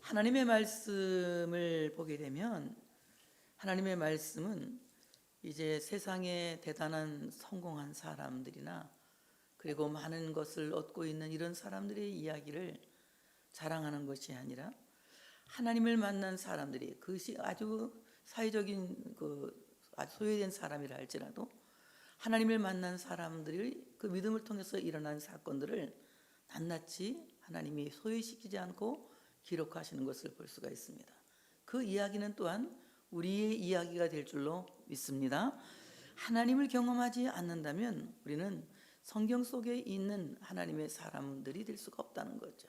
하나님의 말씀을 보게 되면 하나님의 말씀은 이제 세상에 대단한 성공한 사람들이나 그리고 많은 것을 얻고 있는 이런 사람들의 이야기를 자랑하는 것이 아니라 하나님을 만난 사람들이 그것이 아주 사회적인 아주 소외된 사람이라 할지라도 하나님을 만난 사람들이 그 믿음을 통해서 일어난 사건들을 낱낱이 하나님이 소외시키지 않고 기록하시는 것을 볼 수가 있습니다. 그 이야기는 또한 우리의 이야기가 될 줄로 믿습니다. 하나님을 경험하지 않는다면 우리는 성경 속에 있는 하나님의 사람들이 될 수가 없다는 거죠.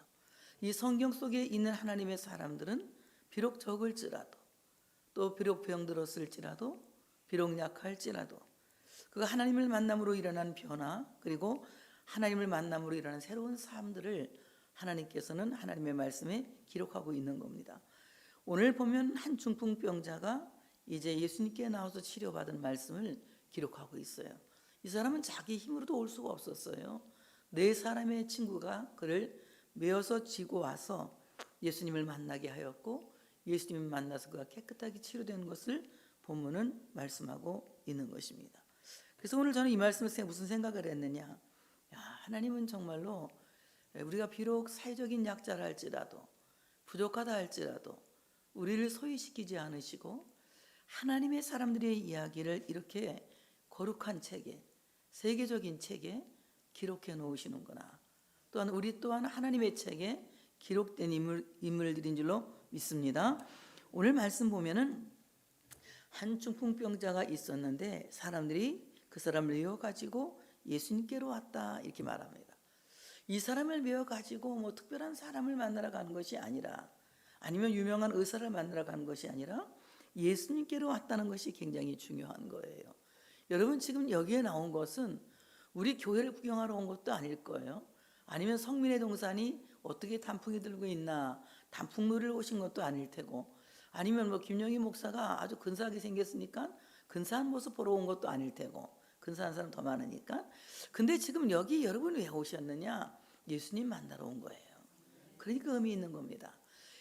이 성경 속에 있는 하나님의 사람들은 비록 적을지라도 또 비록 병들었을지라도 비록 약할지라도 그 하나님을 만남으로 일어난 변화 그리고 하나님을 만남으로 일어난 새로운 삶들을 하나님께서는 하나님의 말씀에 기록하고 있는 겁니다. 오늘 보면 한 중풍병자가 이제 예수님께 나와서 치료받은 말씀을 기록하고 있어요. 이 사람은 자기 힘으로도 올 수가 없었어요. 네 사람의 친구가 그를 메어서 지고 와서 예수님을 만나게 하였고 예수님을 만나서 그가 깨끗하게 치료된 것을 본문은 말씀하고 있는 것입니다. 그래서 오늘 저는 이 말씀을 무슨 생각을 했느냐, 하나님은 정말로 우리가 비록 사회적인 약자라 할지라도 부족하다 할지라도 우리를 소외시키지 않으시고 하나님의 사람들의 이야기를 이렇게 거룩한 책에 세계적인 책에 기록해 놓으시는구나. 또한 우리 또한 하나님의 책에 기록된 인물들인 줄로 믿습니다. 오늘 말씀 보면은 한 중풍병자가 있었는데 사람들이 그 사람을 메어가지고 예수님께로 왔다 이렇게 말합니다. 이 사람을 메어가지고 뭐 특별한 사람을 만나러 가는 것이 아니라 아니면 유명한 의사를 만나러 가는 것이 아니라 예수님께로 왔다는 것이 굉장히 중요한 거예요. 여러분 지금 여기에 나온 것은 우리 교회를 구경하러 온 것도 아닐 거예요. 아니면 성민의 동산이 어떻게 단풍이 들고 있나 단풍놀이를 오신 것도 아닐 테고 아니면 뭐 김영희 목사가 아주 근사하게 생겼으니까 근사한 모습 보러 온 것도 아닐 테고 근사한 사람 더 많으니까. 근데 지금 여기 여러분 왜 오셨느냐? 예수님 만나러 온 거예요. 그러니까 의미 있는 겁니다.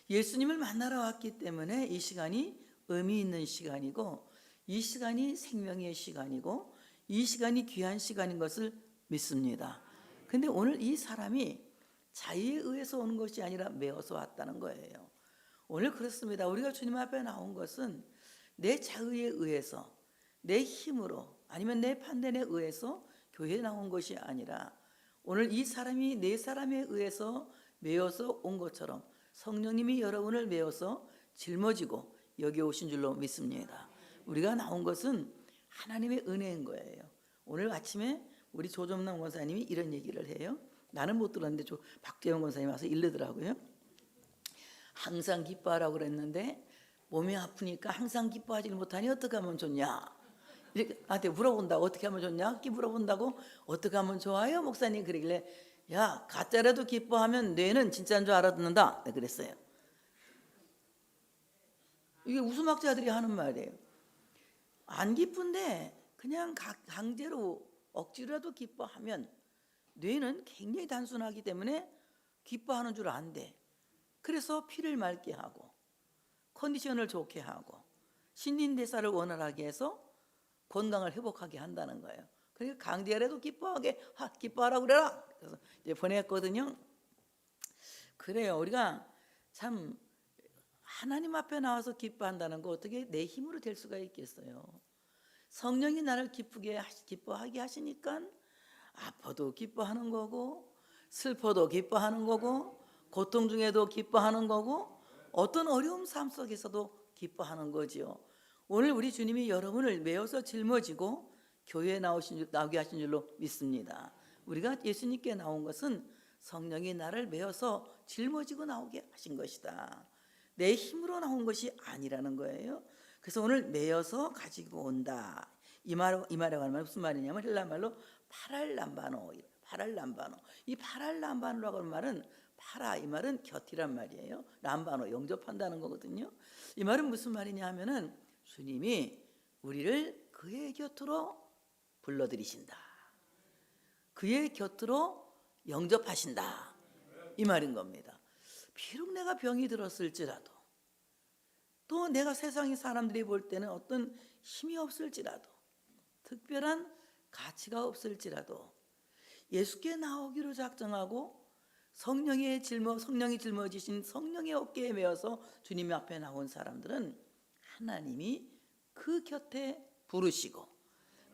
예수님을 만나러 왔기 때문에 이 시간이 의미 있는 시간이고 이 시간이 생명의 시간이고 이 시간이 귀한 시간인 것을 믿습니다. 근데 오늘 이 사람이 자의에 의해서 오는 것이 아니라 메어서 왔다는 거예요. 오늘 그렇습니다. 우리가 주님 앞에 나온 것은 내 자의에 의해서 내 힘으로 아니면 내 판단에 의해서 교회에 나온 것이 아니라 오늘 이 사람이 네 사람에 의해서 메어서 온 것처럼 성령님이 여러분을 메어서 짊어지고 여기 오신 줄로 믿습니다. 우리가 나온 것은 하나님의 은혜인 거예요. 오늘 아침에 우리 조정남 권사님이 이런 얘기를 해요. 나는 못 들었는데 박재영 권사님 와서 일르더라고요. 항상 기뻐하라고 그랬는데 몸이 아프니까 항상 기뻐하지 못하니 어떻게 하면 좋냐 이렇게 나한테 물어본다고. 어떻게 하면 좋냐 이렇게 물어본다고. 어떻게 하면 좋아요 목사님 그러길래 야 가짜라도 기뻐하면 뇌는 진짜인 줄 알아듣는다 그랬어요. 이게 웃음학자들이 하는 말이에요. 안 기쁜데 그냥 강제로 억지로라도 기뻐하면 뇌는 굉장히 단순하기 때문에 기뻐하는 줄 안돼. 그래서 피를 맑게 하고 컨디션을 좋게 하고 신진대사를 원활하게 해서 건강을 회복하게 한다는 거예요. 그러니까 강제라도 기뻐하라고 그래라. 그래서 이제 보냈거든요. 그래요. 우리가 참 하나님 앞에 나와서 기뻐한다는 거 어떻게 내 힘으로 될 수가 있겠어요. 성령이 나를 기뻐하게 하시니까 아파도 기뻐하는 거고 슬퍼도 기뻐하는 거고 고통 중에도 기뻐하는 거고 어떤 어려움 삶 속에서도 기뻐하는 거지요. 오늘 우리 주님이 여러분을 메어서 짊어지고 교회에 나오게 하신 줄로 믿습니다. 우리가 예수님께 나온 것은 성령이 나를 메어서 짊어지고 나오게 하신 것이다. 내 힘으로 나온 것이 아니라는 거예요. 그래서 오늘 메어서 가지고 온다. 이 말이라고 하는 말 무슨 말이냐면 헬라말로 파랄람바노. 이 파랄람바노라고 하는 말은 파라 이 말은 곁이란 말이에요. 람바노 영접한다는 거거든요. 이 말은 무슨 말이냐 하면은 주님이 우리를 그의 곁으로 불러들이신다. 그의 곁으로 영접하신다. 이 말인 겁니다. 비록 내가 내가 병이 들었을지라도, 또 내가 세상의 사람들이 볼 때는 어떤 힘이 없을지라도, 특별한 가치가 없을지라도 예수께 나오기로 작정하고 성령이 짊어지신 성령의 어깨에 메어서 주님 앞에 나온 사람들은 하나님이 그 곁에 부르시고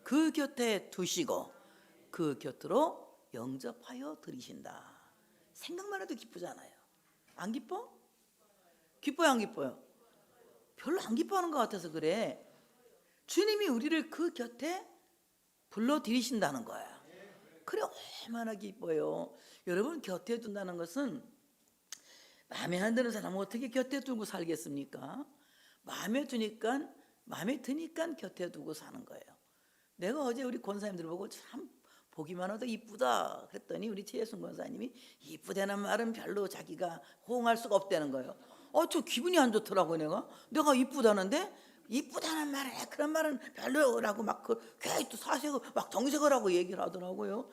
그 곁에 두시고 그 곁으로 영접하여 들이신다. 생각만 해도 기쁘잖아요. 안 기뻐? 기뻐요, 안 기뻐요? 별로 안 기뻐하는 것 같아서 그래. 주님이 우리를 그 곁에 불러 들이신다는 거야. 그래, 얼마나 기뻐요. 여러분, 곁에 둔다는 것은 마음에 안 드는 사람은 어떻게 곁에 두고 살겠습니까? 마음에 드니까 곁에 두고 사는 거예요. 내가 어제 우리 권사님들 보고 참 보기만 해도 이쁘다 그랬더니 우리 최예순 권사님이 이쁘다는 말은 별로 자기가 호응할 수가 없다는 거예요. 저 기분이 안 좋더라고요. 내가 이쁘다는데 이쁘다는 말은 그런 말은 별로라고 막 또 사색을 막 정색을 하고 얘기를 하더라고요.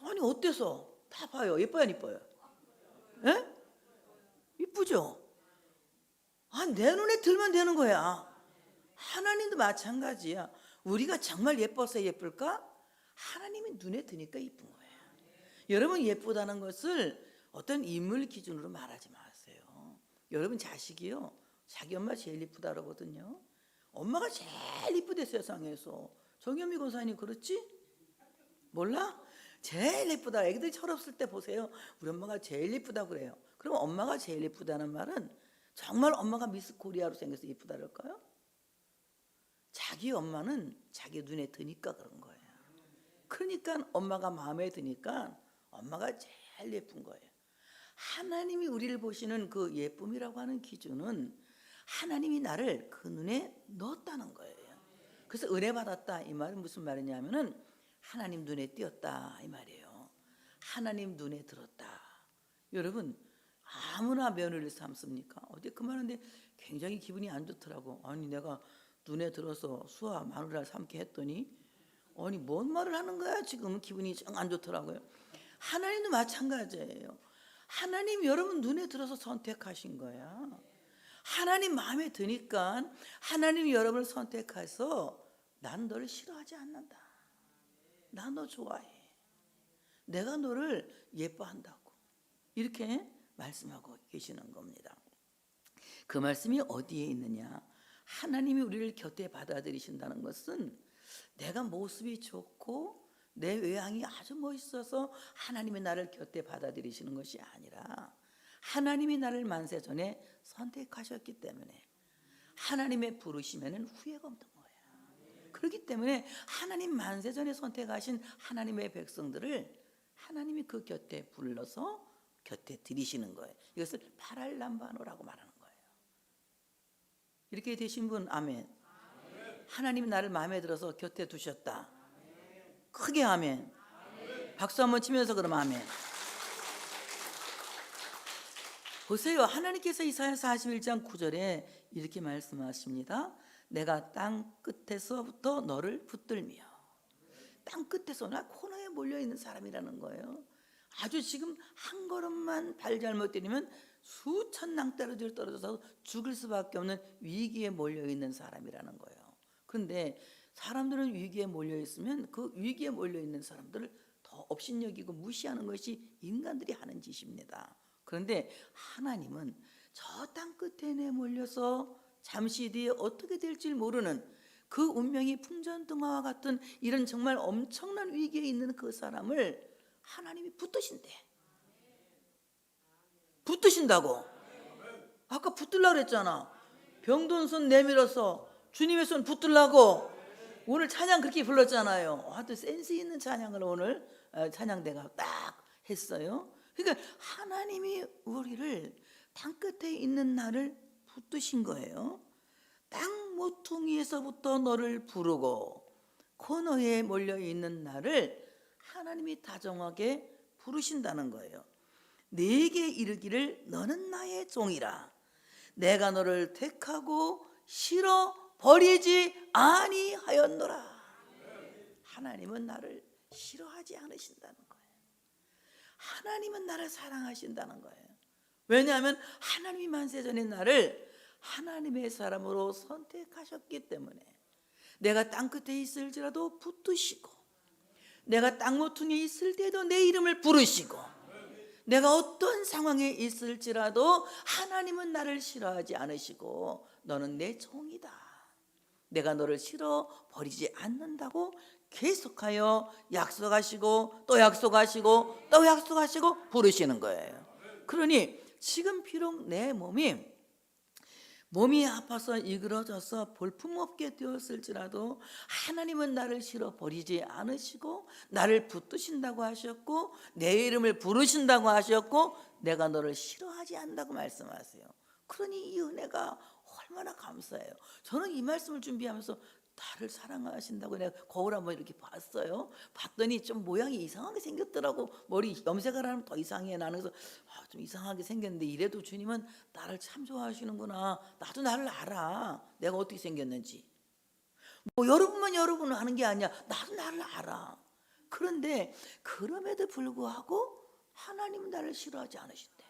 아니 어때서? 다 봐요. 예뻐요, 안 예뻐요? 예? 이쁘죠? 내 눈에 들면 되는 거야. 하나님도 마찬가지야. 우리가 정말 예뻐서 예쁠까? 하나님이 눈에 드니까 이쁜 거예요. 여러분, 예쁘다는 것을 어떤 인물 기준으로 말하지 마세요. 여러분 자식이요, 자기 엄마 제일 이쁘다 그러거든요. 엄마가 제일 이쁘대 세상에서. 정현미 권사님 그렇지? 몰라? 제일 예쁘다. 애기들이 철없을 때 보세요. 우리 엄마가 제일 예쁘다 그래요. 그럼 엄마가 제일 예쁘다는 말은 정말 엄마가 미스 코리아로 생겨서 예쁘다 그럴까요? 자기 엄마는 자기 눈에 드니까 그런 거예요. 그러니까 엄마가 마음에 드니까 엄마가 제일 예쁜 거예요. 하나님이 우리를 보시는 그 예쁨이라고 하는 기준은 하나님이 나를 그 눈에 넣었다는 거예요. 그래서 은혜 받았다 이 말은 무슨 말이냐면은 하나님 눈에 띄었다 이 말이에요. 하나님 눈에 들었다. 여러분, 아무나 며느리를 삼습니까? 어제 그 말인데 굉장히 기분이 안 좋더라고. 아니 내가 눈에 들어서 수아 마누라를 삼게 했더니 아니 뭔 말을 하는 거야 지금. 기분이 정 안 좋더라고요. 하나님도 마찬가지예요. 하나님 여러분 눈에 들어서 선택하신 거야. 하나님 마음에 드니까 하나님이 여러분을 선택해서 난 너를 싫어하지 않는다. 나 너 좋아해. 내가 너를 예뻐한다고. 이렇게 말씀하고 계시는 겁니다. 그 말씀이 어디에 있느냐? 하나님이 우리를 곁에 받아들이신다는 것은 내가 모습이 좋고 내 외양이 아주 멋있어서 하나님이 나를 곁에 받아들이시는 것이 아니라 하나님이 나를 만세 전에 선택하셨기 때문에 하나님의 부르시면은 후회가 없는 거예요. 그렇기 때문에 하나님 만세 전에 선택하신 하나님의 백성들을 하나님이 그 곁에 불러서 곁에 들이시는 거예요. 이것을 파랄람바노라고 말하는 거예요. 이렇게 되신 분 아멘. 하나님이 나를 마음에 들어서 곁에 두셨다. 크게 아멘. 박수 한번 치면서 그럼 아멘. 보세요. 하나님께서 이사야 41장 9절에 이렇게 말씀하십니다. 내가 땅 끝에서부터 너를 붙들며. 땅 끝에서, 나 코너에 몰려있는 사람이라는 거예요. 아주 지금 한 걸음만 발 잘못 들이면 수천 낭떠러지를 떨어져서 죽을 수밖에 없는 위기에 몰려있는 사람이라는 거예요. 그런데 사람들은 위기에 몰려있으면 그 위기에 몰려있는 사람들을 더 업신여기고 무시하는 것이 인간들이 하는 짓입니다. 그런데 하나님은 저 땅 끝에 내몰려서 잠시 뒤에 어떻게 될지 모르는 그 운명이 풍전등화와 같은 이런 정말 엄청난 위기에 있는 그 사람을 하나님이 붙드신대. 붙드신다고. 아까 붙들라고 그랬잖아. 병든 손 내밀어서 주님의 손 붙들라고 오늘 찬양 그렇게 불렀잖아요. 아주 센스 있는 찬양을 오늘 찬양대가 딱 했어요. 그러니까 하나님이 우리를 땅 끝에 있는 나를 붙드신 거예요. 땅 모퉁이에서부터 너를 부르고 코너에 몰려있는 나를 하나님이 다정하게 부르신다는 거예요. 내게 이르기를 너는 나의 종이라. 내가 너를 택하고 실어 버리지 아니하였노라. 하나님은 나를 싫어하지 않으신다는 거예요. 하나님은 나를 사랑하신다는 거예요. 왜냐하면 하나님이 만세전에 나를 하나님의 사람으로 선택하셨기 때문에. 내가 땅끝에 있을지라도 붙드시고, 내가 땅모퉁이에 있을 때도 내 이름을 부르시고, 내가 어떤 상황에 있을지라도 하나님은 나를 싫어하지 않으시고 너는 내 종이다, 내가 너를 싫어 버리지 않는다고 계속하여 약속하시고 또 약속하시고 또 약속하시고 부르시는 거예요. 그러니 지금 비록 내 몸이 아파서 이그러져서 볼품없게 되었을지라도 하나님은 나를 싫어 버리지 않으시고 나를 붙드신다고 하셨고 내 이름을 부르신다고 하셨고 내가 너를 싫어하지 않는다고 말씀하세요. 그러니 이 은혜가 얼마나 감사해요. 저는 이 말씀을 준비하면서 나를 사랑하신다고 내가 거울 한번 이렇게 봤어요. 봤더니 좀 모양이 이상하게 생겼더라고. 머리 염색을 하면 더 이상해. 나는 그래서 좀 이상하게 생겼는데 이래도 주님은 나를 참 좋아하시는구나. 나도 나를 알아. 내가 어떻게 생겼는지. 뭐 여러분만 여러분을 아는 게 아니야. 나도 나를 알아. 그런데 그럼에도 불구하고 하나님은 나를 싫어하지 않으신대.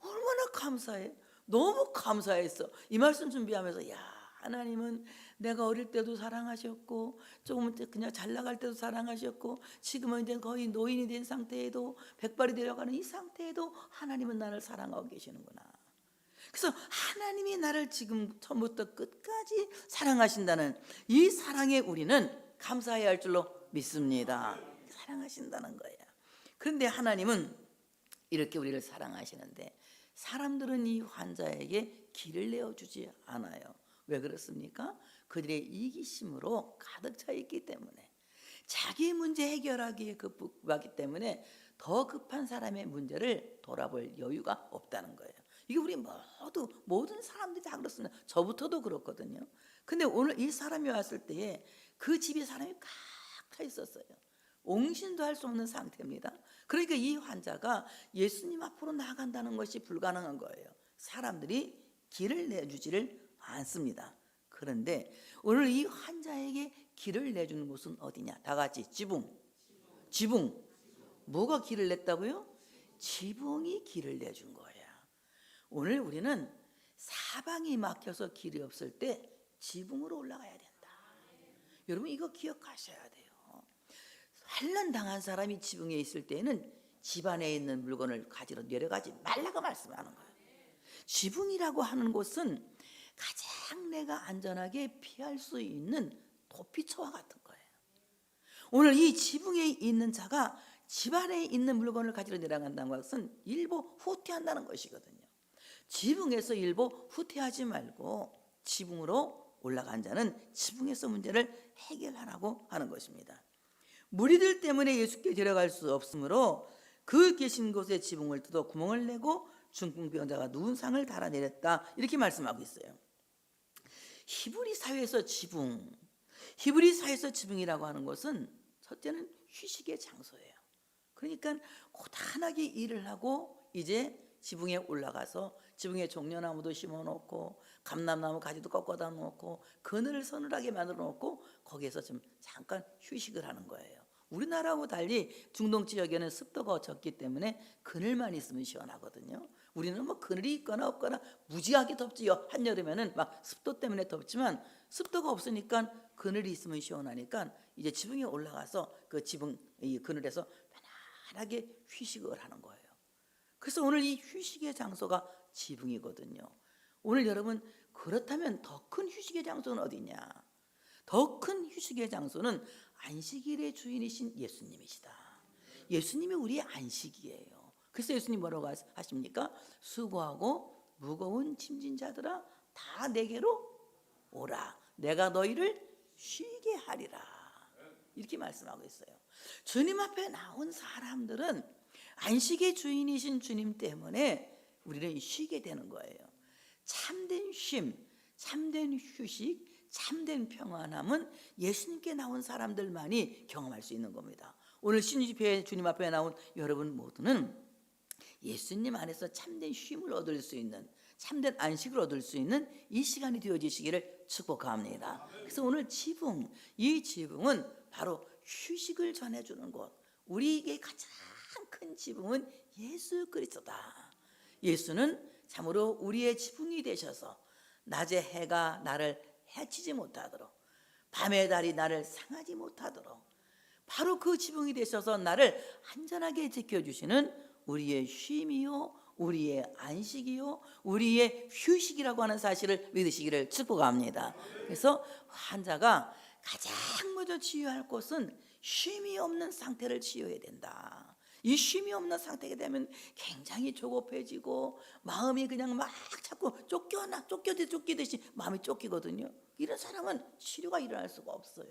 얼마나 감사해. 너무 감사했어. 이 말씀 준비하면서 야, 하나님은 내가 어릴 때도 사랑하셨고 조금 그냥 잘 나갈 때도 사랑하셨고 지금은 이제 거의 노인이 된 상태에도 백발이 되어가는 이 상태에도 하나님은 나를 사랑하고 계시는구나. 그래서 하나님이 나를 지금 처음부터 끝까지 사랑하신다는 이 사랑에 우리는 감사해야 할 줄로 믿습니다. 사랑하신다는 거예요. 그런데 하나님은 이렇게 우리를 사랑하시는데 사람들은 이 환자에게 길을 내어주지 않아요. 왜 그렇습니까? 그들의 이기심으로 가득 차 있기 때문에, 자기 문제 해결하기에 급하기 때문에 더 급한 사람의 문제를 돌아볼 여유가 없다는 거예요. 이게 우리 모든 사람들이 다 그렇습니다. 저부터도 그렇거든요. 근데 오늘 이 사람이 왔을 때에 그 집에 사람이 꽉 차 있었어요. 옹신도 할 수 없는 상태입니다. 그러니까 이 환자가 예수님 앞으로 나아간다는 것이 불가능한 거예요. 사람들이 길을 내주지를 않습니다. 그런데 오늘 이 환자에게 길을 내주는 곳은 어디냐? 다 같이 지붕. 뭐가 길을 냈다고요? 지붕이 길을 내준 거야. 오늘 우리는 사방이 막혀서 길이 없을 때 지붕으로 올라가야 된다. 여러분 이거 기억하셔야 돼요. 환난 당한 사람이 지붕에 있을 때는 집안에 있는 물건을 가지러 내려가지 말라고 말씀하는 거예요. 지붕이라고 하는 곳은 가장 내가 안전하게 피할 수 있는 도피처와 같은 거예요. 오늘 이 지붕에 있는 자가 집안에 있는 물건을 가지러 내려간다는 것은 일부 후퇴한다는 것이거든요. 지붕에서 일부 후퇴하지 말고 지붕으로 올라간 자는 지붕에서 문제를 해결하라고 하는 것입니다. 무리들 때문에 예수께 데려갈 수 없으므로 그 계신 곳에 지붕을 뜯어 구멍을 내고 중풍병자가 누운 상을 달아내렸다, 이렇게 말씀하고 있어요. 히브리 사회에서 지붕이라고 하는 것은 첫째는 휴식의 장소예요. 그러니까 고단하게 일을 하고 이제 지붕에 올라가서 지붕에 종려나무도 심어놓고 감람나무 가지도 꺾어다 놓고 그늘을 서늘하게 만들어 놓고 거기에서 좀 잠깐 휴식을 하는 거예요. 우리나라하고 달리 중동 지역에는 습도가 적기 때문에 그늘만 있으면 시원하거든요. 우리는 뭐 그늘이 있거나 없거나 무지하게 덥지요. 한여름에는 막 습도 때문에 덥지만 습도가 없으니까 그늘이 있으면 시원하니까 이제 지붕에 올라가서 그 지붕 이 그늘에서 편안하게 휴식을 하는 거예요. 그래서 오늘 이 휴식의 장소가 지붕이거든요. 오늘 여러분 그렇다면 더 큰 휴식의 장소는 어디냐? 더 큰 휴식의 장소는 안식일의 주인이신 예수님이시다. 예수님이 우리의 안식이에요. 그래서 예수님 뭐라고 하십니까? 수고하고 무거운 짐진 자들아 다 내게로 오라. 내가 너희를 쉬게 하리라. 이렇게 말씀하고 있어요. 주님 앞에 나온 사람들은 안식의 주인이신 주님 때문에 우리는 쉬게 되는 거예요. 참된 쉼, 참된 휴식, 참된 평안함은 예수님께 나온 사람들만이 경험할 수 있는 겁니다. 오늘 신집회에 주님 앞에 나온 여러분 모두는 예수님 안에서 참된 쉼을 얻을 수 있는, 참된 안식을 얻을 수 있는 이 시간이 되어지시기를 축복합니다. 그래서 오늘 이 지붕은 바로 휴식을 전해주는 곳. 우리에게 가장 큰 지붕은 예수 그리스도다. 예수는 참으로 우리의 지붕이 되셔서 낮에 해가 나를 해치지 못하도록, 밤의 달이 나를 상하지 못하도록 바로 그 지붕이 되셔서 나를 안전하게 지켜주시는 우리의 쉼이요, 우리의 안식이요, 우리의 휴식이라고 하는 사실을 믿으시기를 축복합니다. 그래서 환자가 가장 먼저 치유할 것은 쉼이 없는 상태를 치유해야 된다. 이 쉼이 없는 상태가 되면 굉장히 조급해지고 마음이 그냥 막 자꾸 쫓기듯이 마음이 쫓기거든요. 이런 사람은 치료가 일어날 수가 없어요.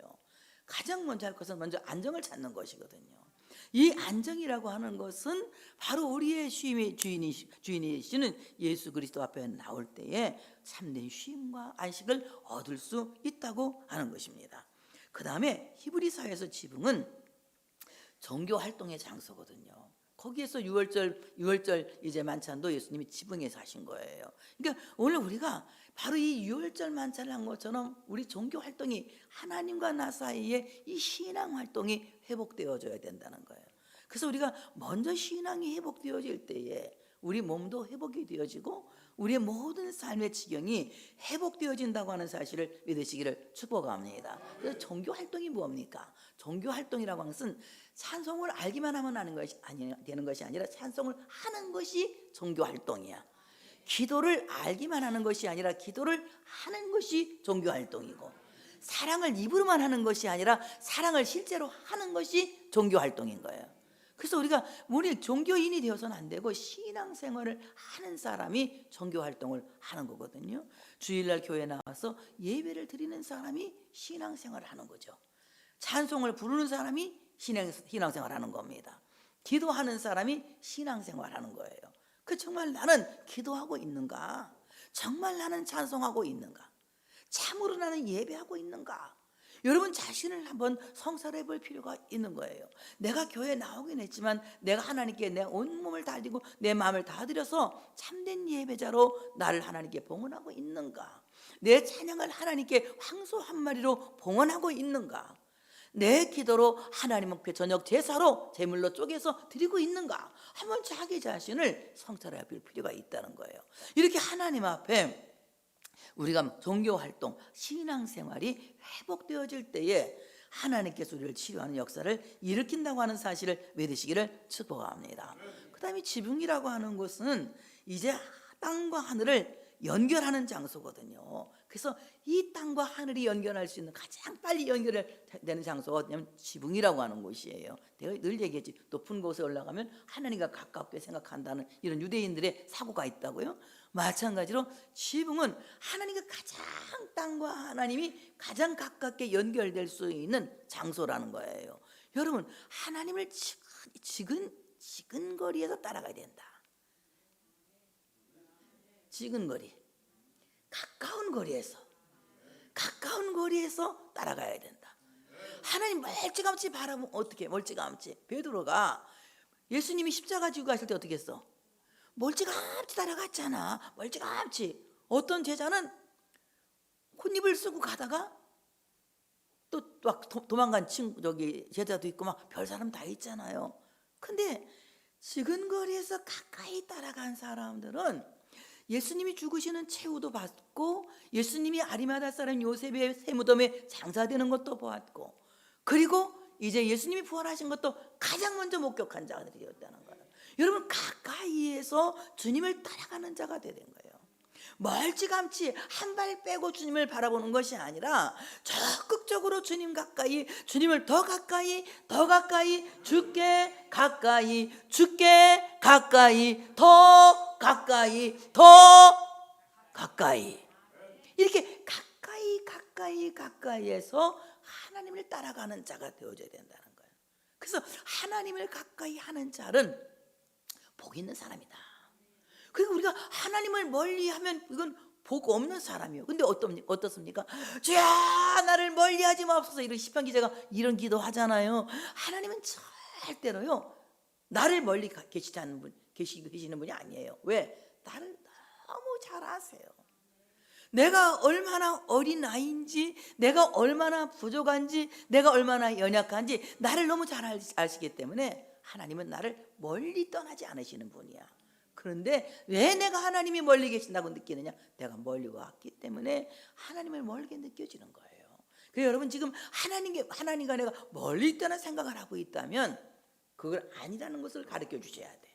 가장 먼저 할 것은 먼저 안정을 찾는 것이거든요. 이 안정이라고 하는 것은 바로 우리의 쉼의 주인이시는 예수 그리스도 앞에 나올 때에 참된 쉼과 안식을 얻을 수 있다고 하는 것입니다. 그 다음에 히브리서에서 지붕은 종교 활동의 장소거든요. 거기에서 유월절 이제 만찬도 예수님이 지붕에서 하신 거예요. 그러니까 오늘 우리가 바로 이 유월절 만찬을 한 것처럼 우리 종교 활동이 하나님과 나 사이에 이 신앙 활동이 회복되어져야 된다는 거예요. 그래서 우리가 먼저 신앙이 회복되어질 때에 우리 몸도 회복이 되어지고 우리의 모든 삶의 지경이 회복되어진다고 하는 사실을 믿으시기를 축복합니다. 그래서 종교 활동이 뭡니까? 종교 활동이라고 하는 것은 찬송을 알기만 하면 하는 것이 되는 것이 아니라 찬송을 하는 것이 종교 활동이야. 기도를 알기만 하는 것이 아니라 기도를 하는 것이 종교 활동이고, 사랑을 입으로만 하는 것이 아니라 사랑을 실제로 하는 것이 종교 활동인 거예요. 그래서 우리가 우리 종교인이 되어서는 안 되고 신앙생활을 하는 사람이 종교 활동을 하는 거거든요. 주일날 교회에 나와서 예배를 드리는 사람이 신앙생활을 하는 거죠. 찬송을 부르는 사람이 신앙생활을 하는 겁니다. 기도하는 사람이 신앙생활을 하는 거예요. 정말 나는 기도하고 있는가? 정말 나는 찬송하고 있는가? 참으로 나는 예배하고 있는가? 여러분 자신을 한번 성찰해 볼 필요가 있는 거예요. 내가 교회에 나오긴 했지만 내가 하나님께 내 온몸을 다드리고 내 마음을 다드려서 참된 예배자로 나를 하나님께 봉헌하고 있는가? 내 찬양을 하나님께 황소 한 마리로 봉헌하고 있는가? 내 기도로 하나님 앞에 저녁 제사로 제물로 쪼개서 드리고 있는가? 한번 자기 자신을 성찰해 볼 필요가 있다는 거예요. 이렇게 하나님 앞에 우리가 종교활동, 신앙생활이 회복되어질 때에 하나님께서 우리를 치료하는 역사를 일으킨다고 하는 사실을 믿으시기를 축복합니다. 그 다음에 지붕이라고 하는 것은 이제 땅과 하늘을 연결하는 장소거든요. 그래서 이 땅과 하늘이 연결할 수 있는 가장 빨리 연결되는 장소가 뭐냐면 지붕이라고 하는 곳이에요. 내가 늘 얘기했지, 높은 곳에 올라가면 하나님과 가깝게 생각한다는 이런 유대인들의 사고가 있다고요. 마찬가지로 지붕은 하나님과 가장, 땅과 하나님이 가장 가깝게 연결될 수 있는 장소라는 거예요. 여러분, 하나님을 지근 거리에서 따라가야 된다. 지근 거리, 가까운 거리에서 따라가야 된다. 하나님 멀찌감치 바라보면 어떻게? 멀찌감치. 베드로가 예수님이 십자가 지고 가실 때 어떻게 했어? 멀찌감치 따라갔잖아. 멀찌감치. 어떤 제자는 콧입을 쓰고 가다가 또 막 도망간 제자도 있고 막 별 사람 다 있잖아요. 근데 지근 거리에서 가까이 따라간 사람들은 예수님이 죽으시는 최후도 봤고, 예수님이 아리마다 사람 요셉의 세무덤에 장사되는 것도 보았고, 그리고 이제 예수님이 부활하신 것도 가장 먼저 목격한 자들이었다는 거예요. 여러분, 가까이에서 주님을 따라가는 자가 되는 거예요. 멀찌감치 한 발 빼고 주님을 바라보는 것이 아니라 적극적으로 주님 가까이, 주님을 더 가까이, 주께 가까이, 더 가까이, 이렇게 가까이에서 하나님을 따라가는 자가 되어져야 된다는 거예요. 그래서 하나님을 가까이 하는 자는 복 있는 사람이다. 그리고 우리가 하나님을 멀리하면 이건 복 없는 사람이에요. 근데 어떻습니까? 주야 나를 멀리하지 마옵소서, 이런 시편 기자가 이런 기도하잖아요. 하나님은 절대로요 나를 멀리 계시는 분이 아니에요. 왜? 나를 너무 잘 아세요. 내가 얼마나 어린 아이인지, 내가 얼마나 부족한지, 내가 얼마나 연약한지 나를 너무 잘 아시기 때문에 하나님은 나를 멀리 떠나지 않으시는 분이야. 그런데 왜 내가 하나님이 멀리 계신다고 느끼느냐? 내가 멀리 왔기 때문에 하나님을 멀게 느껴지는 거예요. 그래서 여러분 지금 하나님과 내가 멀리 있다는 생각을 하고 있다면 그걸 아니라는 것을 가르쳐 주셔야 돼.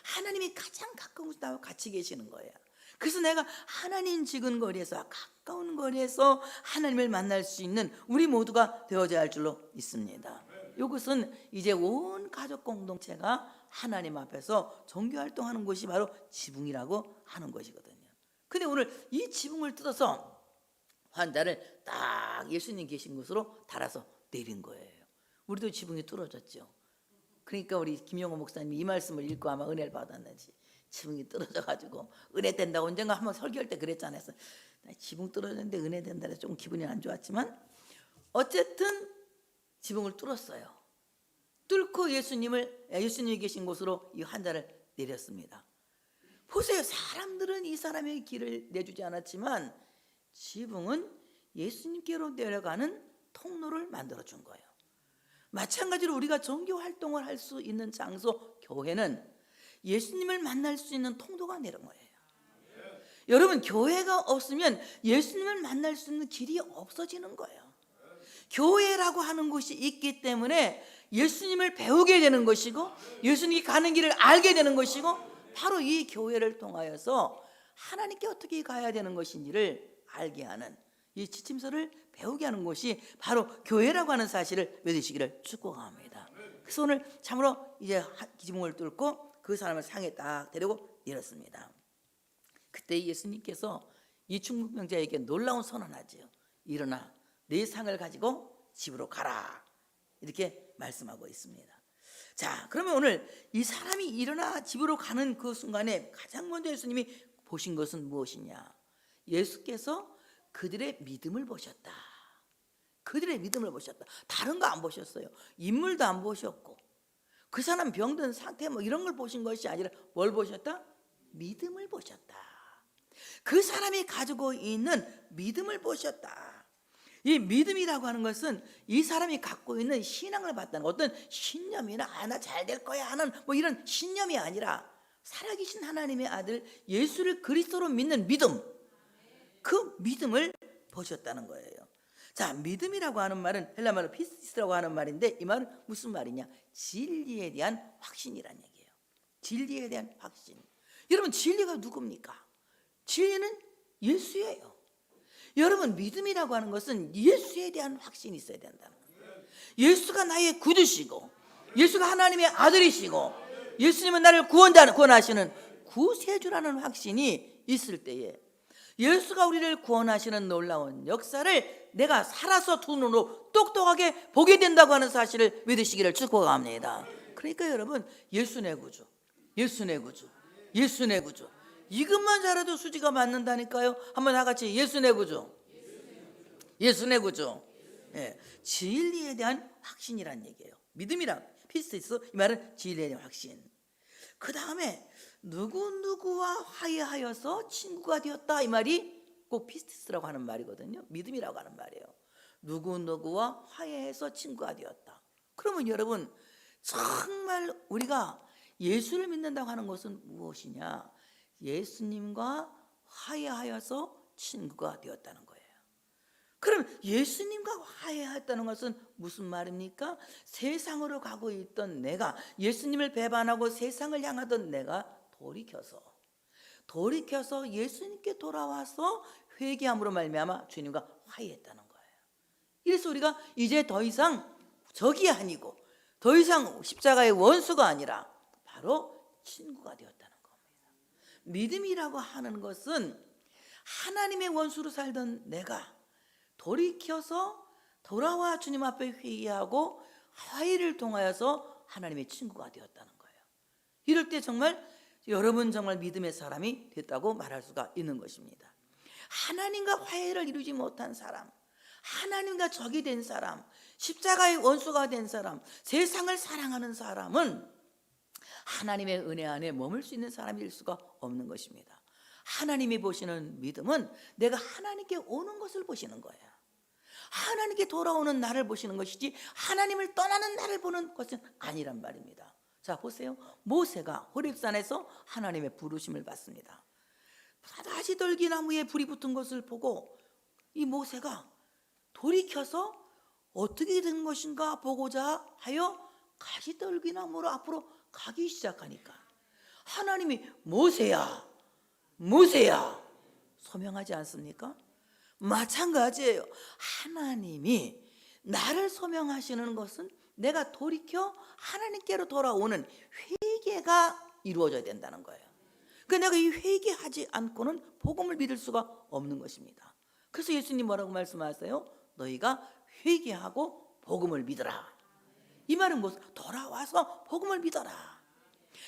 하나님이 가장 가까운 곳에 나와 같이 계시는 거예요. 그래서 내가 하나님 지근 거리에서 가까운 거리에서 하나님을 만날 수 있는 우리 모두가 되어져야 할 줄로 믿습니다. 이것은 이제 온 가족 공동체가 하나님 앞에서 종교활동하는 곳이 바로 지붕이라고 하는 것이거든요. 근데 오늘 이 지붕을 뜯어서 환자를 딱 예수님 계신 곳으로 달아서 내린 거예요. 우리도 지붕이 뚫어졌죠. 그러니까 우리 김영호 목사님이 이 말씀을 읽고 아마 은혜를 받았는지 지붕이 뚫어져가지고 은혜 된다고 언젠가 한번 설교할 때 그랬잖아요. 지붕 뚫어졌는데 은혜 된다 해서 좀 기분이 안 좋았지만 어쨌든 지붕을 뚫었어요. 뚫고 예수님이 계신 곳으로 이 환자를 내렸습니다. 보세요. 사람들은 이 사람의 길을 내주지 않았지만 지붕은 예수님께로 내려가는 통로를 만들어준 거예요. 마찬가지로 우리가 종교 활동을 할 수 있는 장소 교회는 예수님을 만날 수 있는 통로가 내린 거예요. 여러분 교회가 없으면 예수님을 만날 수 있는 길이 없어지는 거예요. 교회라고 하는 곳이 있기 때문에 예수님을 배우게 되는 것이고 예수님이 가는 길을 알게 되는 것이고 바로 이 교회를 통하여서 하나님께 어떻게 가야 되는 것인지를 알게 하는 이 지침서를 배우게 하는 곳이 바로 교회라고 하는 사실을 믿으시기를 축복합니다. 그래서 오늘 참으로 이제 지붕을 뚫고 그 사람을 상에 딱 데리고 내렸습니다. 그때 예수님께서 이 중풍병자에게 놀라운 선언하지요. 일어나 네 상을 가지고 집으로 가라 이렇게 말씀하고 있습니다. 자, 그러면 오늘 이 사람이 일어나 집으로 가는 그 순간에 가장 먼저 예수님이 보신 것은 무엇이냐? 예수께서 그들의 믿음을 보셨다. 그들의 믿음을 보셨다. 다른 거 안 보셨어요. 인물도 안 보셨고 그 사람 병든 상태 뭐 이런 걸 보신 것이 아니라 뭘 보셨다? 믿음을 보셨다. 그 사람이 가지고 있는 믿음을 보셨다. 이 믿음이라고 하는 것은 이 사람이 갖고 있는 신앙을 봤다는 어떤 신념이나 나 잘 될 거야 하는 뭐 이런 신념이 아니라 살아계신 하나님의 아들 예수를 그리스도로 믿는 믿음, 그 믿음을 보셨다는 거예요. 자, 믿음이라고 하는 말은 헬라말로 피스티스라고 하는 말인데 이 말은 무슨 말이냐? 진리에 대한 확신이란 얘기예요. 진리에 대한 확신. 여러분 진리가 누굽니까? 진리는 예수예요. 여러분 믿음이라고 하는 것은 예수에 대한 확신이 있어야 된다는 거예요. 예수가 나의 구주시고 예수가 하나님의 아들이시고 예수님은 나를 구원하시는 구세주라는 확신이 있을 때에 예수가 우리를 구원하시는 놀라운 역사를 내가 살아서 두 눈으로 똑똑하게 보게 된다고 하는 사실을 믿으시기를 축복합니다. 그러니까 여러분 예수 내 구주, 예수 내 구주, 예수 내 구주 이것만 잘해도 수지가 맞는다니까요. 한번 다 같이 예수 내 구주, 예수 내 구주. 예, 진리에 대한 확신이란 얘기예요. 믿음이란 피스티스 이 말은 진리에 대한 확신. 그 다음에 누구누구와 화해하여서 친구가 되었다 이 말이 꼭 피스티스라고 하는 말이거든요. 믿음이라고 하는 말이에요. 누구누구와 화해해서 친구가 되었다. 그러면 여러분 정말 우리가 예수를 믿는다고 하는 것은 무엇이냐? 예수님과 화해하여서 친구가 되었다는 거예요. 그럼 예수님과 화해했다는 것은 무슨 말입니까? 세상으로 가고 있던 내가 예수님을 배반하고 세상을 향하던 내가 돌이켜서 예수님께 돌아와서 회개함으로 말미암아 주님과 화해했다는 거예요. 이래서 우리가 이제 더 이상 적이 아니고 더 이상 십자가의 원수가 아니라 바로 친구가 되었다는 겁니다. 믿음이라고 하는 것은 하나님의 원수로 살던 내가 돌이켜서 돌아와 주님 앞에 회개하고 화해를 통하여서 하나님의 친구가 되었다는 거예요. 이럴 때 정말 여러분 정말 믿음의 사람이 됐다고 말할 수가 있는 것입니다. 하나님과 화해를 이루지 못한 사람, 하나님과 적이 된 사람, 십자가의 원수가 된 사람, 세상을 사랑하는 사람은 하나님의 은혜 안에 머물 수 있는 사람일 수가 없는 것입니다. 하나님이 보시는 믿음은 내가 하나님께 오는 것을 보시는 거예요. 하나님께 돌아오는 나를 보시는 것이지 하나님을 떠나는 나를 보는 것은 아니란 말입니다. 자 보세요. 모세가 호렙산에서 하나님의 부르심을 받습니다. 가시떨기나무에 불이 붙은 것을 보고 이 모세가 돌이켜서 어떻게 된 것인가 보고자 하여 가시떨기나무로 앞으로 가기 시작하니까 하나님이 모세야 모세야 소명하지 않습니까? 마찬가지예요. 하나님이 나를 소명하시는 것은 내가 돌이켜 하나님께로 돌아오는 회개가 이루어져야 된다는 거예요. 그러니까 내가 이 회개하지 않고는 복음을 믿을 수가 없는 것입니다. 그래서 예수님 뭐라고 말씀하세요? 너희가 회개하고 복음을 믿어라. 이 말은 무슨? 돌아와서 복음을 믿어라.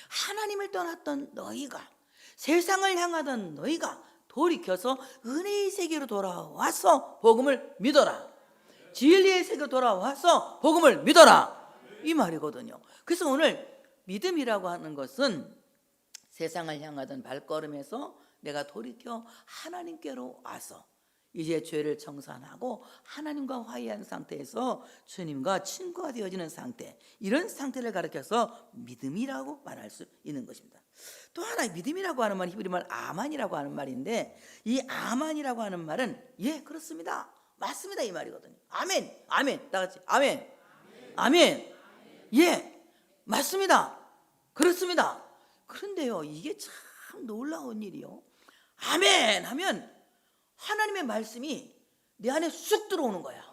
하나님을 떠났던 너희가, 세상을 향하던 너희가 돌이켜서 은혜의 세계로 돌아와서 복음을 믿어라. 진리의 세계로 돌아와서 복음을 믿어라. 이 말이거든요. 그래서 오늘 믿음이라고 하는 것은 세상을 향하던 발걸음에서 내가 돌이켜 하나님께로 와서 이제 죄를 청산하고 하나님과 화해한 상태에서 주님과 친구가 되어지는 상태, 이런 상태를 가르쳐서 믿음이라고 말할 수 있는 것입니다. 또 하나 믿음이라고 하는 말은 히브리말 아만이라고 하는 말인데, 이 아만이라고 하는 말은 예 그렇습니다, 맞습니다 이 말이거든요. 아멘, 아멘, 다 같이 아멘, 아멘, 예 맞습니다, 그렇습니다. 그런데요 이게 참 놀라운 일이요. 아멘 하면 하나님의 말씀이 내 안에 쑥 들어오는 거야.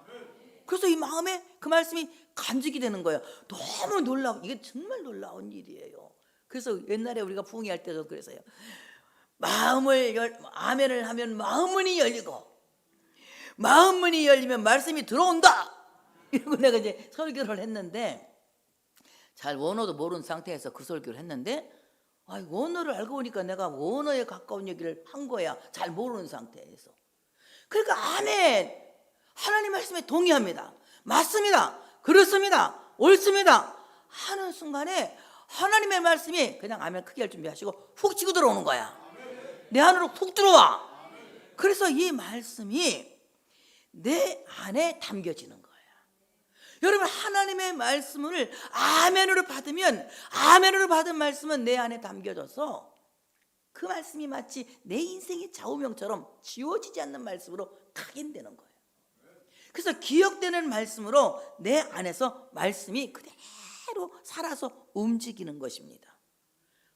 그래서 이 마음에 그 말씀이 간직이 되는 거예요. 너무 놀라워. 이게 정말 놀라운 일이에요. 그래서 옛날에 우리가 부흥회할 때도 그래서요, 아멘을 하면 마음문이 열리고 마음문이 열리면 말씀이 들어온다, 이러고 내가 이제 설교를 했는데, 잘 원어도 모르는 상태에서 그 설교를 했는데, 원어를 알고 보니까 내가 원어에 가까운 얘기를 한 거야, 잘 모르는 상태에서. 그러니까 아멘, 하나님 말씀에 동의합니다, 맞습니다, 그렇습니다, 옳습니다 하는 순간에 하나님의 말씀이 그냥 아멘 크게 할 준비하시고 훅 치고 들어오는 거야. 내 안으로 훅 들어와. 그래서 이 말씀이 내 안에 담겨지는 거예요. 여러분, 하나님의 말씀을 아멘으로 받으면, 아멘으로 받은 말씀은 내 안에 담겨져서 그 말씀이 마치 내 인생의 좌우명처럼 지워지지 않는 말씀으로 각인되는 거예요. 그래서 기억되는 말씀으로 내 안에서 말씀이 그대로 살아서 움직이는 것입니다.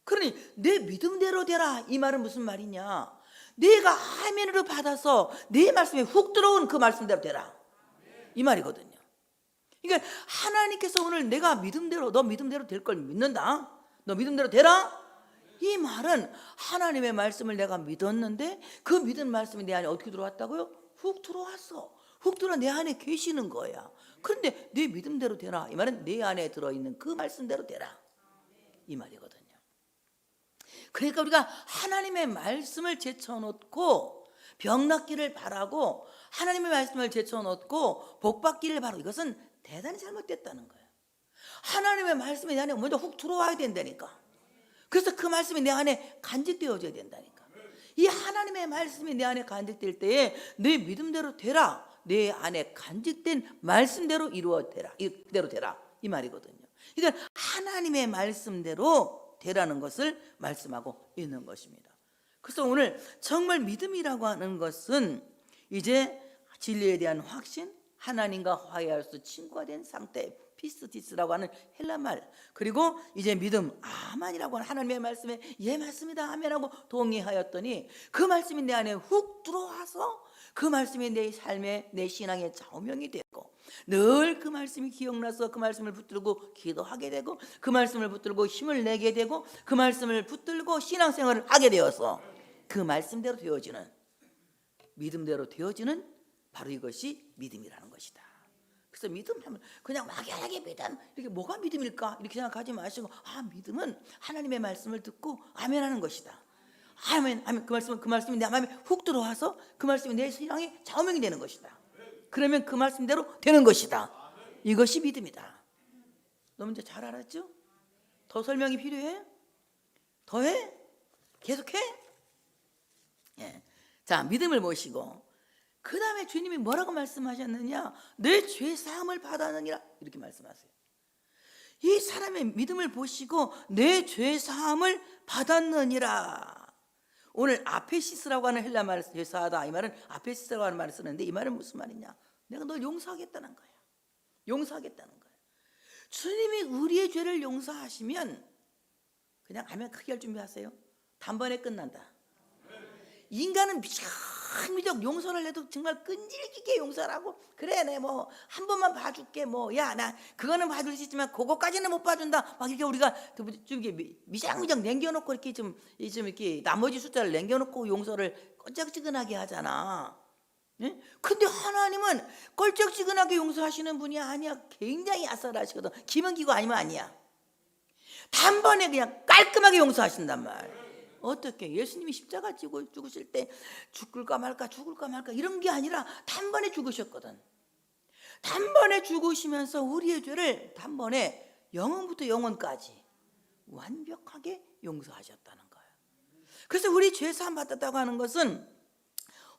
그러니 내 믿음대로 되라, 이 말은 무슨 말이냐? 내가 아멘으로 받아서 내 말씀에 훅 들어온 그 말씀대로 되라, 이 말이거든요. 그러니까 하나님께서 오늘 내가 믿음대로, 너 믿음대로 될 걸 믿는다, 너 믿음대로 되라, 이 말은 하나님의 말씀을 내가 믿었는데 그 믿은 말씀이 내 안에 어떻게 들어왔다고요? 훅 들어왔어. 훅 들어 내 안에 계시는 거야. 그런데 내 믿음대로 되라, 이 말은 내 안에 들어있는 그 말씀대로 되라, 이 말이거든요. 그러니까 우리가 하나님의 말씀을 제쳐놓고 병 낫기를 바라고, 하나님의 말씀을 제쳐놓고 복 받기를 바라고, 이것은 대단히 잘못됐다는 거예요. 하나님의 말씀이 내 안에 먼저 훅 들어와야 된다니까. 그래서 그 말씀이 내 안에 간직되어져야 된다니까. 이 하나님의 말씀이 내 안에 간직될 때에 내 믿음대로 되라, 내 안에 간직된 말씀대로 이루어되라, 그대로 되라, 이 말이거든요. 그러니까 하나님의 말씀대로 되라는 것을 말씀하고 있는 것입니다. 그래서 오늘 정말 믿음이라고 하는 것은 이제 진리에 대한 확신, 하나님과 화해할 수 친구가 된 상태, 피스티스라고 하는 헬라 말, 그리고 이제 믿음, 아만이라고 하는 하나님의 말씀에 예 맞습니다 아멘하고 동의하였더니 그 말씀이 내 안에 훅 들어와서 그 말씀이 내 삶의, 내 신앙의 좌우명이 되고, 늘 그 말씀이 기억나서 그 말씀을 붙들고 기도하게 되고, 그 말씀을 붙들고 힘을 내게 되고, 그 말씀을 붙들고 신앙생활을 하게 되어서 그 말씀대로 되어지는, 믿음대로 되어지는, 바로 이것이 믿음이라는 것이다. 그래서 믿음하면 그냥 막연하게 믿음, 이렇게 뭐가 믿음일까 이렇게 생각하지 마시고, 믿음은 하나님의 말씀을 듣고 아멘하는 것이다. 아멘, 아멘. 그 말씀이 내 마음에 훅 들어와서 그 말씀이 내 신앙의 좌우명이 되는 것이다. 그러면 그 말씀대로 되는 것이다. 이것이 믿음이다. 너무 이제 잘 알았죠? 더 설명이 필요해? 더해? 계속해? 예. 자, 믿음을 모시고 그 다음에 주님이 뭐라고 말씀하셨느냐? 내 죄 사함을 받았느니라, 이렇게 말씀하세요. 이 사람의 믿음을 보시고 내 죄 사함을 받았느니라. 오늘 아페시스라고 하는 헬라 말을 죄사하다, 이 말은 아페시스라고 하는 말을 쓰는데, 이 말은 무슨 말이냐? 내가 널 용서하겠다는 거야. 용서하겠다는 거야. 주님이 우리의 죄를 용서하시면 그냥 아멘 크게 할 준비하세요. 단번에 끝난다. 인간은 미적미적 용서를 해도 정말 끈질기게 용서를 하고, 그래 내 뭐 한 번만 봐줄게, 뭐 야 나 그거는 봐줄 수 있지만 그거까지는 못 봐준다, 막 이렇게 우리가 좀 이렇게 미적미적 남겨놓고 이렇게 좀 이렇게 나머지 숫자를 남겨놓고 용서를 껄쩍지근하게 하잖아. 예? 근데 하나님은 껄쩍지근하게 용서하시는 분이 아니야. 굉장히 아싸라시거든. 기면 기고 아니면 아니야. 단번에 그냥 깔끔하게 용서하신단 말. 어떻게? 예수님이 십자가 지고 죽으실 때 죽을까 말까 이런 게 아니라 단번에 죽으셨거든. 단번에 죽으시면서 우리의 죄를 단번에 영원부터 영원까지 완벽하게 용서하셨다는 거예요. 그래서 우리 죄 사함 받았다고 하는 것은,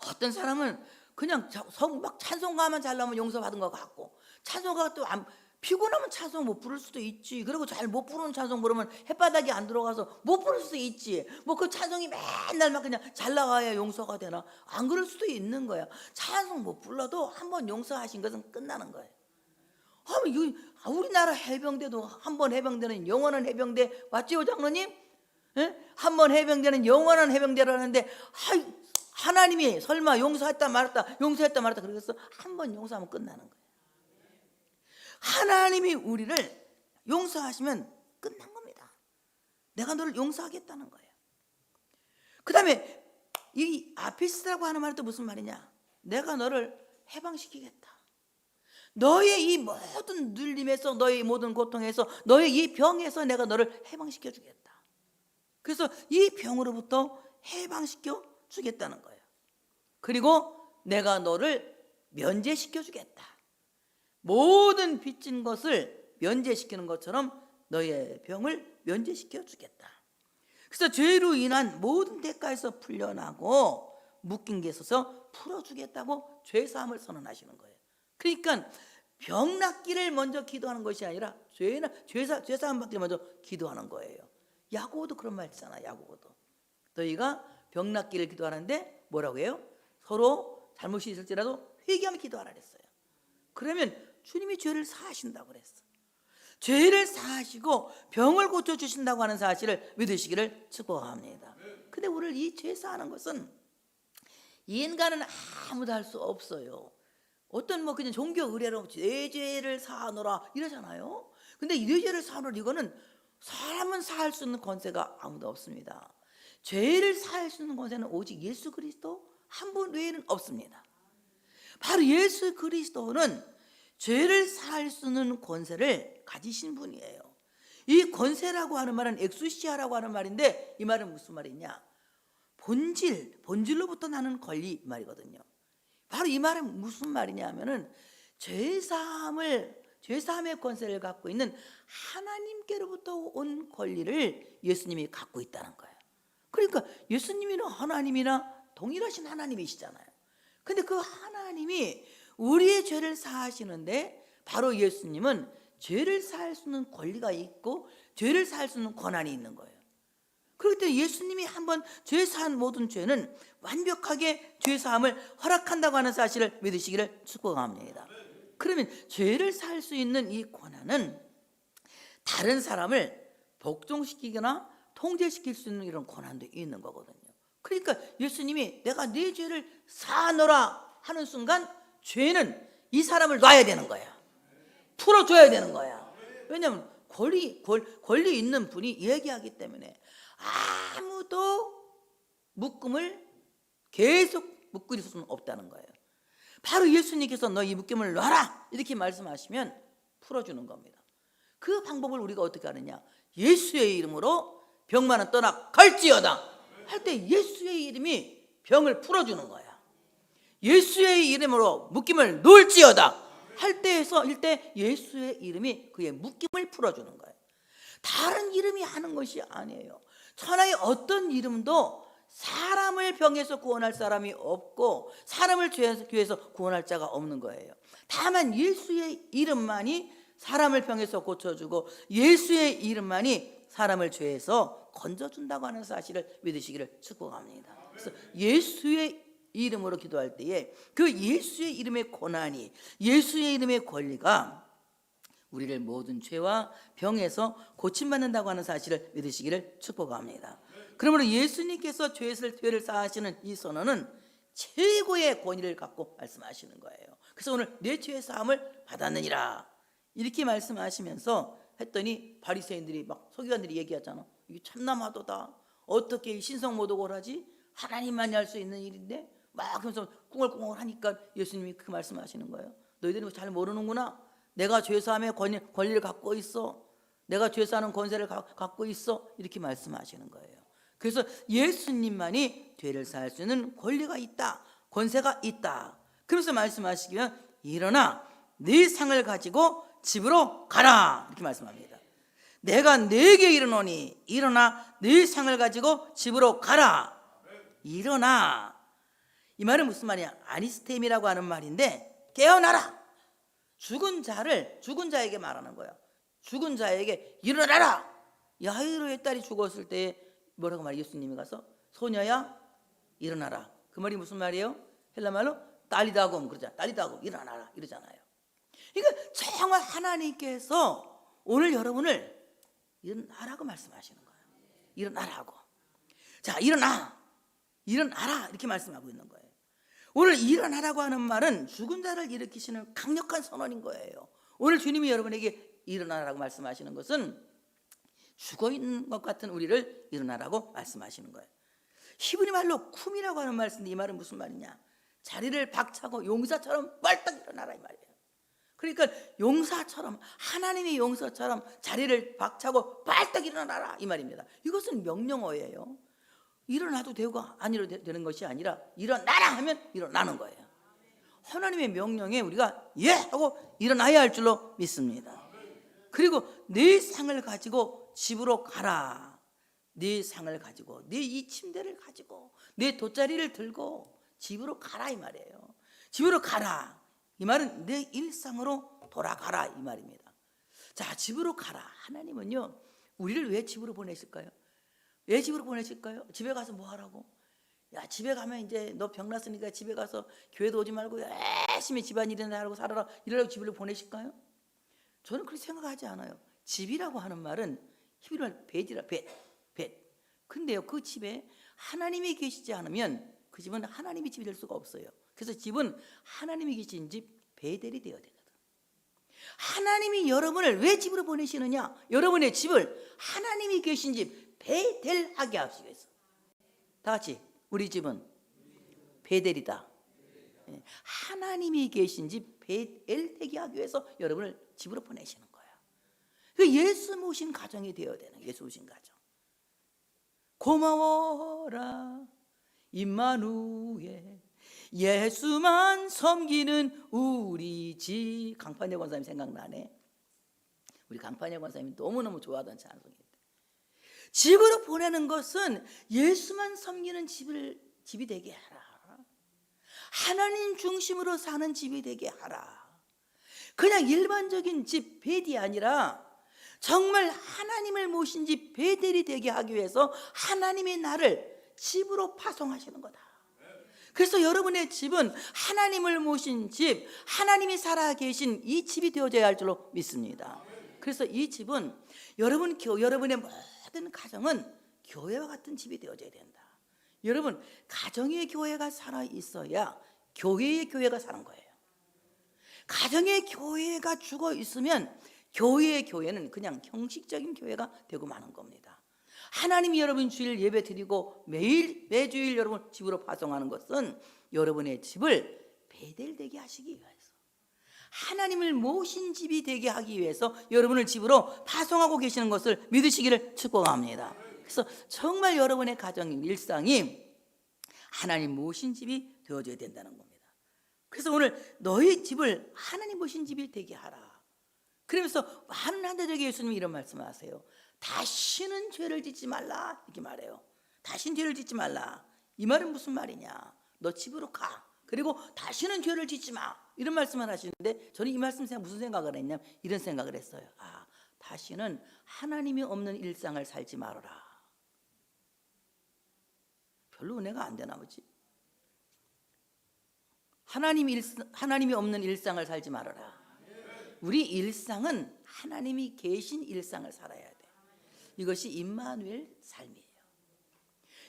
어떤 사람은 그냥 막 찬송가만 잘 나오면 용서받은 것 같고, 찬송가가 또 피곤하면 찬송 못 부를 수도 있지. 그리고 잘 못 부르는 찬송 부르면 햇바닥이 안 들어가서 못 부를 수도 있지. 뭐 그 찬송이 맨날 막 그냥 잘 나가야 용서가 되나? 안 그럴 수도 있는 거야. 찬송 못 불러도 한번 용서하신 것은 끝나는 거예요. 우리나라 해병대도 한 번 해병대는 영원한 해병대 맞지요, 장로님? 한 번 해병대는 영원한 해병대라는데, 하나님이 설마 용서했다 말았다 그래서 한 번 용서하면 끝나는 거예요. 하나님이 우리를 용서하시면 끝난 겁니다. 내가 너를 용서하겠다는 거예요. 그 다음에 이 아피스라고 하는 말은 또 무슨 말이냐? 내가 너를 해방시키겠다. 너의 이 모든 눌림에서, 너의 모든 고통에서, 너의 이 병에서 내가 너를 해방시켜 주겠다. 그래서 이 병으로부터 해방시켜 주겠다는 거예요. 그리고 내가 너를 면제시켜 주겠다. 모든 빚진 것을 면제시키는 것처럼 너의 병을 면제시켜 주겠다. 그래서 죄로 인한 모든 대가에서 풀려나고 묶인 게 있어서 풀어주겠다고 죄사함을 선언하시는 거예요. 그러니까 병 낫기를 먼저 기도하는 것이 아니라 죄사함 받기를 먼저 기도하는 거예요. 야고보도 그런 말 있잖아. 야고보도 너희가 병 낫기를 기도하는데 뭐라고 해요? 서로 잘못이 있을지라도 회개하며 기도하라 그랬어요. 그러면 주님이 죄를 사하신다고 그랬어. 죄를 사하시고 병을 고쳐주신다고 하는 사실을 믿으시기를 축복합니다. 근데 우리를 이 죄 사하는 것은 인간은 아무도 할 수 없어요. 어떤 뭐 그냥 종교 의례로 내 죄를 사하노라 이러잖아요. 근데 내 죄를 사하노라, 이거는 사람은 사할 수 있는 권세가 아무도 없습니다. 죄를 사할 수 있는 권세는 오직 예수 그리스도 한 분 외에는 없습니다. 바로 예수 그리스도는 죄를 사할 수 있는 권세를 가지신 분이에요. 이 권세라고 하는 말은 엑수시아라고 하는 말인데, 이 말은 무슨 말이냐? 본질로부터 나는 권리, 이 말이거든요. 바로 이 말은 무슨 말이냐 하면은 죄사함의 권세를 갖고 있는 하나님께로부터 온 권리를 예수님이 갖고 있다는 거예요. 그러니까 예수님이나 하나님이나 동일하신 하나님이시잖아요. 근데 그 하나님이 우리의 죄를 사하시는데, 바로 예수님은 죄를 사할 수 있는 권리가 있고 죄를 사할 수 있는 권한이 있는 거예요. 그렇기 때문에 예수님이 한번 죄 사한 모든 죄는 완벽하게 죄 사함을 허락한다고 하는 사실을 믿으시기를 축복합니다. 그러면 죄를 사할 수 있는 이 권한은 다른 사람을 복종시키거나 통제시킬 수 있는 이런 권한도 있는 거거든요. 그러니까 예수님이 내가 네 죄를 사하노라 하는 순간 죄는 이 사람을 놔야 되는 거야. 풀어줘야 되는 거야. 왜냐하면 권리 있는 분이 얘기하기 때문에 아무도 묶음을 계속 묶을 수는 없다는 거예요. 바로 예수님께서 너 이 묶임을 놔라 이렇게 말씀하시면 풀어주는 겁니다. 그 방법을 우리가 어떻게 하느냐? 예수의 이름으로 병만은 떠나 갈지어다 할 때 예수의 이름이 병을 풀어주는 거야. 예수의 이름으로 묶임을 놓을지어다 할 때 예수의 이름이 그의 묶임을 풀어주는 거예요. 다른 이름이 하는 것이 아니에요. 천하의 어떤 이름도 사람을 병에서 구원할 사람이 없고 사람을 죄에서 구원할 자가 없는 거예요. 다만 예수의 이름만이 사람을 병에서 고쳐주고 예수의 이름만이 사람을 죄에서 건져준다고 하는 사실을 믿으시기를 축복합니다. 그래서 예수의 이름으로 기도할 때에 그 예수의 이름의 고난이, 예수의 이름의 권리가 우리를 모든 죄와 병에서 고침받는다고 하는 사실을 믿으시기를 축복합니다. 그러므로 예수님께서 죄를 사하시는 이 선언은 최고의 권위를 갖고 말씀하시는 거예요. 그래서 오늘 내 죄의 사함을 받았느니라 이렇게 말씀하시면서 했더니 바리새인들이 막 서기관들이 얘기하잖아. 이게 참남하도다. 어떻게 신성모독을 하지? 하나님만이 할 수 있는 일인데 막 그러면서 꿍얼꿍얼 하니까 예수님이 그 말씀하시는 거예요. 너희들이 잘 모르는구나. 내가 죄사함의 권리를 갖고 있어. 내가 죄사하는 권세를 갖고 있어. 이렇게 말씀하시는 거예요. 그래서 예수님만이 죄를 사할 수 있는 권리가 있다. 권세가 있다. 그래서 말씀하시기면 일어나 네 상을 가지고 집으로 가라 이렇게 말씀합니다. 내가 네게 이르노니 일어나 네 상을 가지고 집으로 가라. 일어나. 이 말은 무슨 말이야? 아니스템이라고 하는 말인데 깨어나라. 죽은 자에게 말하는 거야. 죽은 자에게 일어나라. 야이로의 딸이 죽었을 때 뭐라고 말해? 예수님이 가서 소녀야 일어나라. 그 말이 무슨 말이에요? 헬라 말로 딸리다곰 그러잖아. 딸리다곰 일어나라 이러잖아요. 그러니까 정말 하나님께서 오늘 여러분을 일어나라고 말씀하시는 거예요. 일어나라고. 자, 일어나라 이렇게 말씀하고 있는 거예요. 오늘 일어나라고 하는 말은 죽은 자를 일으키시는 강력한 선언인 거예요. 오늘 주님이 여러분에게 일어나라고 말씀하시는 것은 죽어있는 것 같은 우리를 일어나라고 말씀하시는 거예요. 히브리 말로 쿰이라고 하는 말씀인데 이 말은 무슨 말이냐? 자리를 박차고 용사처럼 빨딱 일어나라 이 말이에요. 그러니까 용사처럼, 하나님의 용사처럼 자리를 박차고 빨딱 일어나라 이 말입니다. 이것은 명령어예요. 일어나도 되고 안 일어나도 되는 것이 아니라 일어나라 하면 일어나는 거예요. 하나님의 명령에 우리가 예 하고 일어나야 할 줄로 믿습니다. 그리고 네 상을 가지고 집으로 가라. 네 상을 가지고, 네 이 침대를 가지고, 네 돗자리를 들고 집으로 가라 이 말이에요. 집으로 가라. 이 말은 내 일상으로 돌아가라 이 말입니다. 자, 집으로 가라. 하나님은요 우리를 왜 집으로 보내실까요? 왜 집으로 보내실까요? 집에 가서 뭐 하라고? 야, 집에 가면 이제 너 병났으니까 집에 가서 교회도 오지 말고 열심히 집안일이나 하고 살아라 이러라고 집으로 보내실까요? 저는 그렇게 생각하지 않아요. 집이라고 하는 말은 히브리말 벳이라 벳. 근데요 그 집에 하나님이 계시지 않으면 그 집은 하나님의 집이 될 수가 없어요. 그래서 집은 하나님이 계신 집 베델이 되어야 되거든. 하나님이 여러분을 왜 집으로 보내시느냐? 여러분의 집을 하나님이 계신 집 베델하게 하시기 위해서. 다 같이 우리 집은 베델이다. 하나님이 계신 집 베델 되게 하기 위해서 여러분을 집으로 보내시는 거예요. 그 예수 모신 가정이 되어야 되는 예수 모신 가정. 고마워라 임마누엘 예수만 섬기는 우리 집. 강판여 권사님 생각나네. 우리 강판여 권사님이 너무너무 좋아하던 찬송이에요. 집으로 보내는 것은 예수만 섬기는 집이 되게 하라. 하나님 중심으로 사는 집이 되게 하라. 그냥 일반적인 집 벳이 아니라 정말 하나님을 모신 집 베델이 되게 하기 위해서 하나님의 나를 집으로 파송하시는 거다. 그래서 여러분의 집은 하나님을 모신 집, 하나님이 살아계신 이 집이 되어져야 할 줄로 믿습니다. 그래서 이 집은 여러분의 모든 가정은 교회와 같은 집이 되어져야 된다. 여러분, 가정의 교회가 살아 있어야 교회의 교회가 사는 거예요. 가정의 교회가 죽어 있으면 교회의 교회는 그냥 형식적인 교회가 되고 마는 겁니다. 하나님이 여러분 주일 예배 드리고 매주일 여러분 집으로 파송하는 것은 여러분의 집을 베델되게 하시기 위해서, 하나님을 모신 집이 되게 하기 위해서 여러분을 집으로 파송하고 계시는 것을 믿으시기를 축복합니다. 그래서 정말 여러분의 가정 일상이 하나님 모신 집이 되어져야 된다는 겁니다. 그래서 오늘 너희 집을 하나님 모신 집이 되게 하라. 그러면서 많은 한대적인 예수님이 이런 말씀을 하세요. 다시는 죄를 짓지 말라 이렇게 말해요. 다시는 죄를 짓지 말라. 이 말은 무슨 말이냐? 너 집으로 가. 그리고 다시는 죄를 짓지 마, 이런 말씀을 하시는데, 저는 이 말씀 무슨 생각을 했냐면 이런 생각을 했어요. 다시는 하나님이 없는 일상을 살지 말아라. 별로 은혜가 안 되나 보지. 하나님이 없는 일상을 살지 말아라. 우리 일상은 하나님이 계신 일상을 살아야 돼. 이것이 임마누엘 삶이에요.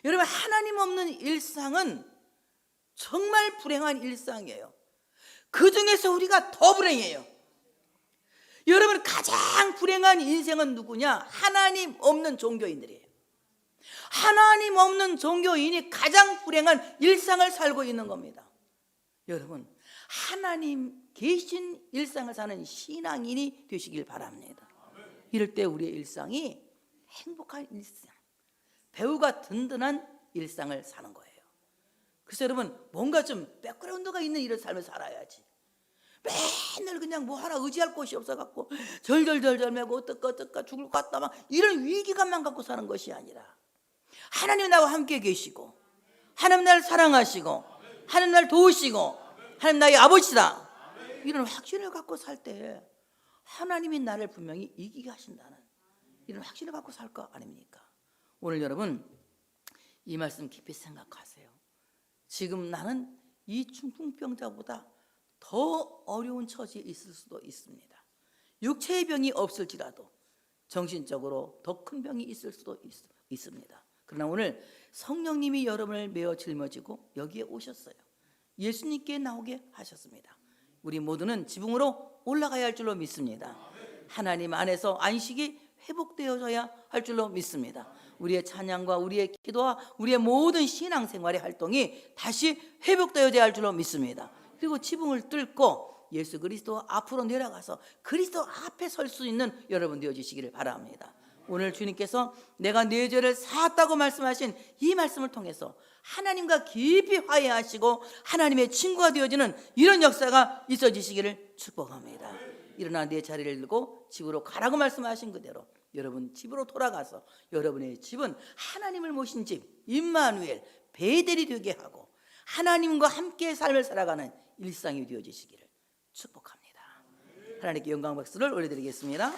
여러분, 하나님 없는 일상은 정말 불행한 일상이에요. 그 중에서 우리가 더 불행해요. 여러분, 가장 불행한 인생은 누구냐? 하나님 없는 종교인들이에요. 하나님 없는 종교인이 가장 불행한 일상을 살고 있는 겁니다. 여러분, 하나님 계신 일상을 사는 신앙인이 되시길 바랍니다. 이럴 때 우리의 일상이 행복한 일상, 배우가 든든한 일상을 사는 거예요. 그래서 여러분, 뭔가 좀 백그라운드가 있는 이런 삶을 살아야지. 맨날 그냥 뭐 하나 의지할 곳이 없어갖고 절절절절 매고 어떡까 죽을 것 같다 막 이런 위기감만 갖고 사는 것이 아니라, 하나님 나와 함께 계시고, 하나님 나를 사랑하시고, 하나님 나를 도우시고, 하나님 나의 아버지다, 이런 확신을 갖고 살 때 하나님이 나를 분명히 이기게 하신다는 이런 확신을 갖고 살 거 아닙니까? 오늘 여러분, 이 말씀 깊이 생각하세요. 지금 나는 이 중풍병자보다 더 어려운 처지에 있을 수도 있습니다. 육체의 병이 없을지라도 정신적으로 더 큰 병이 있을 수도 있습니다. 그러나 오늘 성령님이 여러분을 메어 짊어지고 여기에 오셨어요. 예수님께 나오게 하셨습니다. 우리 모두는 지붕으로 올라가야 할 줄로 믿습니다. 하나님 안에서 안식이 회복되어져야 할 줄로 믿습니다. 우리의 찬양과 우리의 기도와 우리의 모든 신앙생활의 활동이 다시 회복되어져야 할 줄로 믿습니다. 그리고 지붕을 뚫고 예수 그리스도 앞으로 내려가서 그리스도 앞에 설 수 있는 여러분 되어주시기를 바랍니다. 오늘 주님께서 내가 네 죄를 사했다고 말씀하신 이 말씀을 통해서 하나님과 깊이 화해하시고 하나님의 친구가 되어지는 이런 역사가 있어지시기를 축복합니다. 일어나 내 자리를 들고 집으로 가라고 말씀하신 그대로 여러분 집으로 돌아가서 여러분의 집은 하나님을 모신 집, 임마누엘, 베델이 되게 하고 하나님과 함께 삶을 살아가는 일상이 되어지시기를 축복합니다. 하나님께 영광 박수를 올려드리겠습니다.